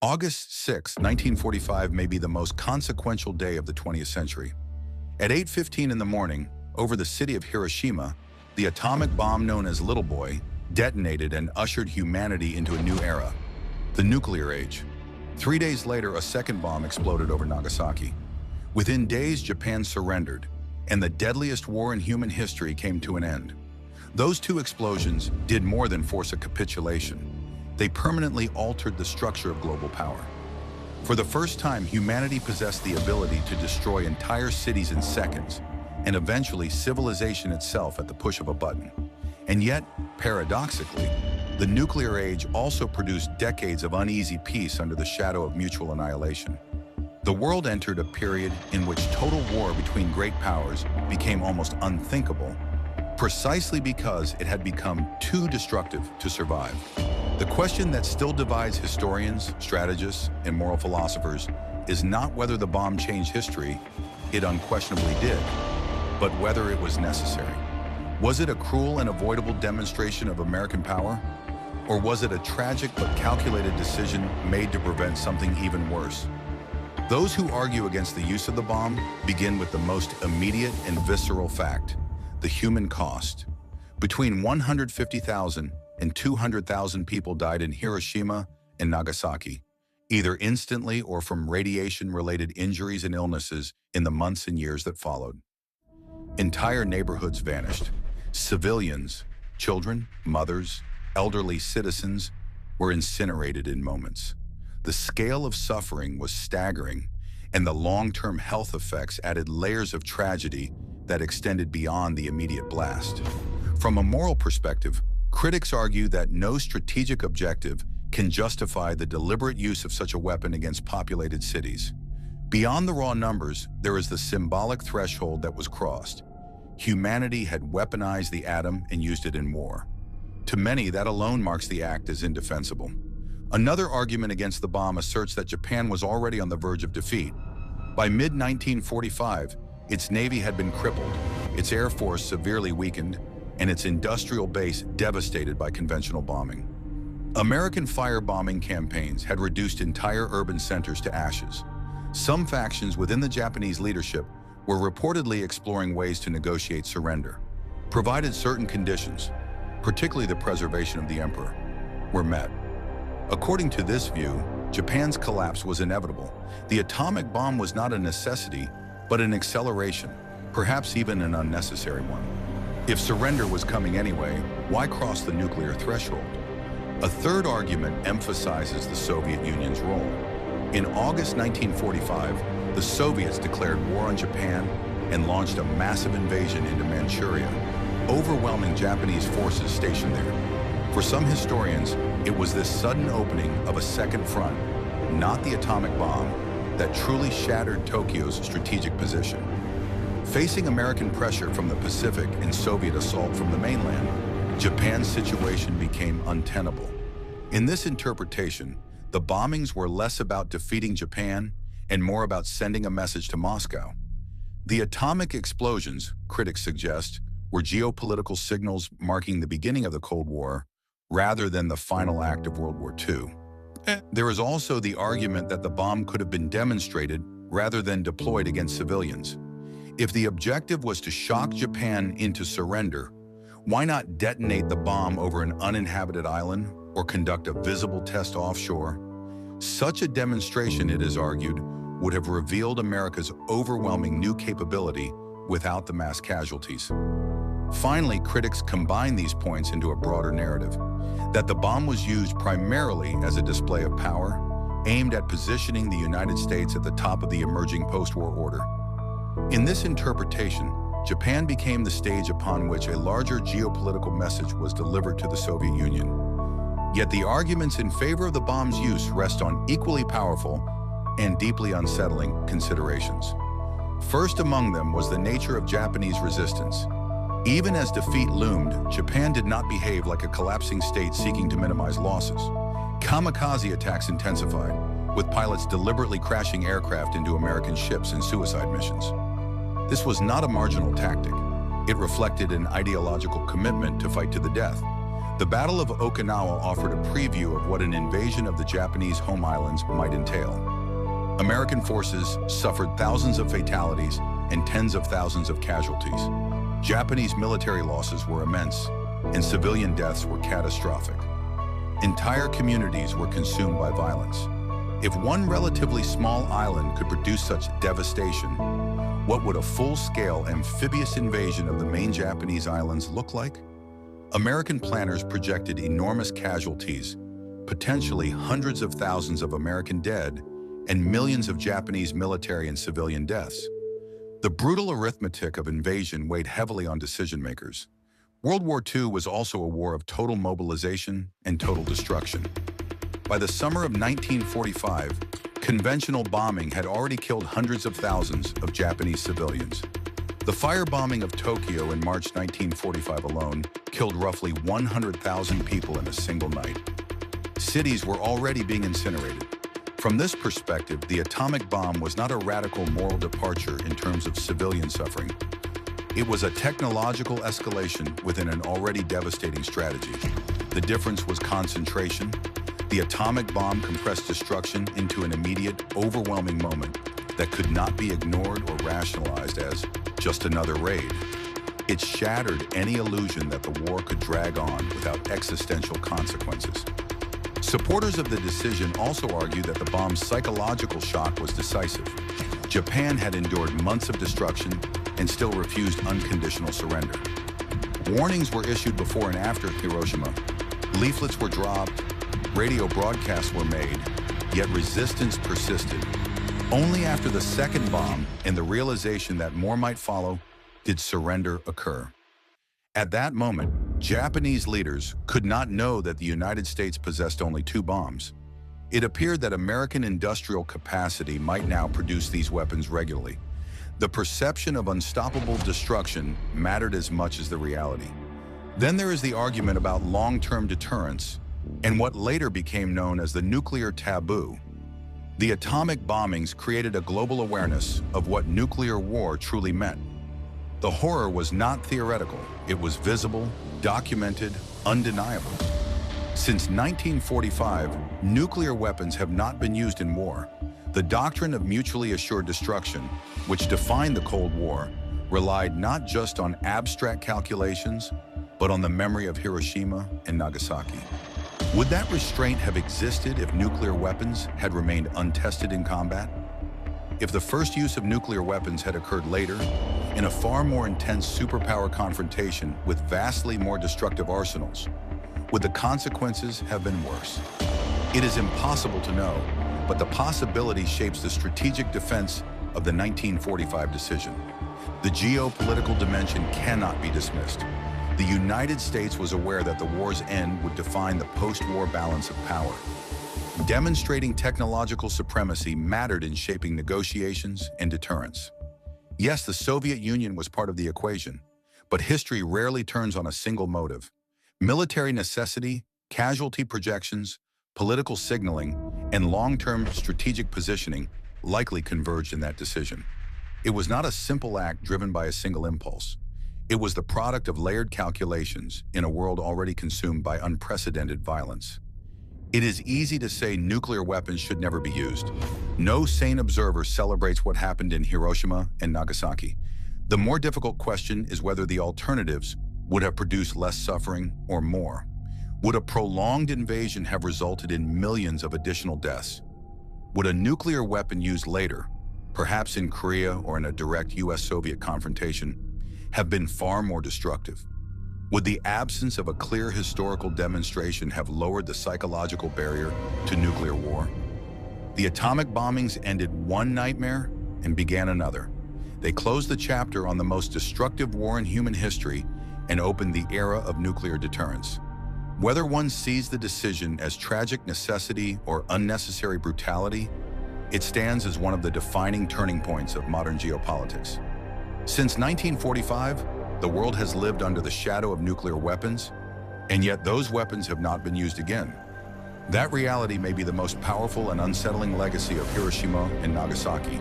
August 6, 1945 may be the most consequential day of the 20th century. At 8:15 in the morning, over the city of Hiroshima, the atomic bomb known as Little Boy detonated and ushered humanity into a new era, the nuclear age. 3 days later, a second bomb exploded over Nagasaki. Within days, Japan surrendered, and the deadliest war in human history came to an end. Those two explosions did more than force a capitulation. They permanently altered the structure of global power. For the first time, humanity possessed the ability to destroy entire cities in seconds, and eventually civilization itself at the push of a button. And yet, paradoxically, the nuclear age also produced decades of uneasy peace under the shadow of mutual annihilation. The world entered a period in which total war between great powers became almost unthinkable, precisely because it had become too destructive to survive. The question that still divides historians, strategists, and moral philosophers is not whether the bomb changed history, it unquestionably did, but whether it was necessary. Was it a cruel and avoidable demonstration of American power? Or was it a tragic but calculated decision made to prevent something even worse? Those who argue against the use of the bomb begin with the most immediate and visceral fact: the human cost. Between 150,000 and 200,000 people died in Hiroshima and Nagasaki, either instantly or from radiation-related injuries and illnesses in the months and years that followed. Entire neighborhoods vanished. Civilians, children, mothers, elderly citizens were incinerated in moments. The scale of suffering was staggering, and the long-term health effects added layers of tragedy that extended beyond the immediate blast. From a moral perspective, critics argue that no strategic objective can justify the deliberate use of such a weapon against populated cities. Beyond the raw numbers, there is the symbolic threshold that was crossed. Humanity had weaponized the atom and used it in war. To many, that alone marks the act as indefensible. Another argument against the bomb asserts that Japan was already on the verge of defeat. By mid-1945, its navy had been crippled, its air force severely weakened, and its industrial base devastated by conventional bombing. American firebombing campaigns had reduced entire urban centers to ashes. Some factions within the Japanese leadership were reportedly exploring ways to negotiate surrender, provided certain conditions, particularly the preservation of the emperor, were met. According to this view, Japan's collapse was inevitable. The atomic bomb was not a necessity, but an acceleration, perhaps even an unnecessary one. If surrender was coming anyway, why cross the nuclear threshold? A third argument emphasizes the Soviet Union's role. In August 1945, the Soviets declared war on Japan and launched a massive invasion into Manchuria, overwhelming Japanese forces stationed there. For some historians, it was this sudden opening of a second front, not the atomic bomb, that truly shattered Tokyo's strategic position. Facing American pressure from the Pacific and Soviet assault from the mainland, Japan's situation became untenable. In this interpretation, the bombings were less about defeating Japan and more about sending a message to Moscow. The atomic explosions, critics suggest, were geopolitical signals marking the beginning of the Cold War rather than the final act of World War II. There is also the argument that the bomb could have been demonstrated rather than deployed against civilians. If the objective was to shock Japan into surrender, why not detonate the bomb over an uninhabited island or conduct a visible test offshore? Such a demonstration, it is argued, would have revealed America's overwhelming new capability without the mass casualties. Finally, critics combine these points into a broader narrative, that the bomb was used primarily as a display of power, aimed at positioning the United States at the top of the emerging post-war order. In this interpretation, Japan became the stage upon which a larger geopolitical message was delivered to the Soviet Union. Yet the arguments in favor of the bomb's use rest on equally powerful and deeply unsettling considerations. First among them was the nature of Japanese resistance. Even as defeat loomed, Japan did not behave like a collapsing state seeking to minimize losses. Kamikaze attacks intensified, with pilots deliberately crashing aircraft into American ships in suicide missions. This was not a marginal tactic. It reflected an ideological commitment to fight to the death. The Battle of Okinawa offered a preview of what an invasion of the Japanese home islands might entail. American forces suffered thousands of fatalities and tens of thousands of casualties. Japanese military losses were immense, and civilian deaths were catastrophic. Entire communities were consumed by violence. If one relatively small island could produce such devastation, what would a full-scale amphibious invasion of the main Japanese islands look like? American planners projected enormous casualties, potentially hundreds of thousands of American dead, and millions of Japanese military and civilian deaths. The brutal arithmetic of invasion weighed heavily on decision-makers. World War II was also a war of total mobilization and total destruction. By the summer of 1945, conventional bombing had already killed hundreds of thousands of Japanese civilians. The firebombing of Tokyo in March 1945 alone killed roughly 100,000 people in a single night. Cities were already being incinerated. From this perspective, the atomic bomb was not a radical moral departure in terms of civilian suffering. It was a technological escalation within an already devastating strategy. The difference was concentration. The atomic bomb compressed destruction into an immediate, overwhelming moment that could not be ignored or rationalized as just another raid. It shattered any illusion that the war could drag on without existential consequences. Supporters of the decision also argue that the bomb's psychological shock was decisive. Japan had endured months of destruction and still refused unconditional surrender. Warnings were issued before and after Hiroshima. Leaflets were dropped, radio broadcasts were made, yet resistance persisted. Only after the second bomb and the realization that more might follow did surrender occur. At that moment, Japanese leaders could not know that the United States possessed only 2 bombs. It appeared that American industrial capacity might now produce these weapons regularly. The perception of unstoppable destruction mattered as much as the reality. Then there is the argument about long-term deterrence and what later became known as the nuclear taboo. The atomic bombings created a global awareness of what nuclear war truly meant. The horror was not theoretical, it was visible, documented, undeniable. Since 1945, nuclear weapons have not been used in war. The doctrine of mutually assured destruction, which defined the Cold War, relied not just on abstract calculations, but on the memory of Hiroshima and Nagasaki. Would that restraint have existed if nuclear weapons had remained untested in combat? If the first use of nuclear weapons had occurred later, in a far more intense superpower confrontation with vastly more destructive arsenals, would the consequences have been worse? It is impossible to know, but the possibility shapes the strategic defense of the 1945 decision. The geopolitical dimension cannot be dismissed. The United States was aware that the war's end would define the post-war balance of power. Demonstrating technological supremacy mattered in shaping negotiations and deterrence. Yes, the Soviet Union was part of the equation, but history rarely turns on a single motive. Military necessity, casualty projections, political signaling, and long-term strategic positioning likely converged in that decision. It was not a simple act driven by a single impulse. It was the product of layered calculations in a world already consumed by unprecedented violence. It is easy to say nuclear weapons should never be used. No sane observer celebrates what happened in Hiroshima and Nagasaki. The more difficult question is whether the alternatives would have produced less suffering or more. Would a prolonged invasion have resulted in millions of additional deaths? Would a nuclear weapon used later, perhaps in Korea or in a direct US-Soviet confrontation, have been far more destructive? Would the absence of a clear historical demonstration have lowered the psychological barrier to nuclear war? The atomic bombings ended one nightmare and began another. They closed the chapter on the most destructive war in human history and opened the era of nuclear deterrence. Whether one sees the decision as tragic necessity or unnecessary brutality, it stands as one of the defining turning points of modern geopolitics. Since 1945, the world has lived under the shadow of nuclear weapons, and yet those weapons have not been used again. That reality may be the most powerful and unsettling legacy of Hiroshima and Nagasaki.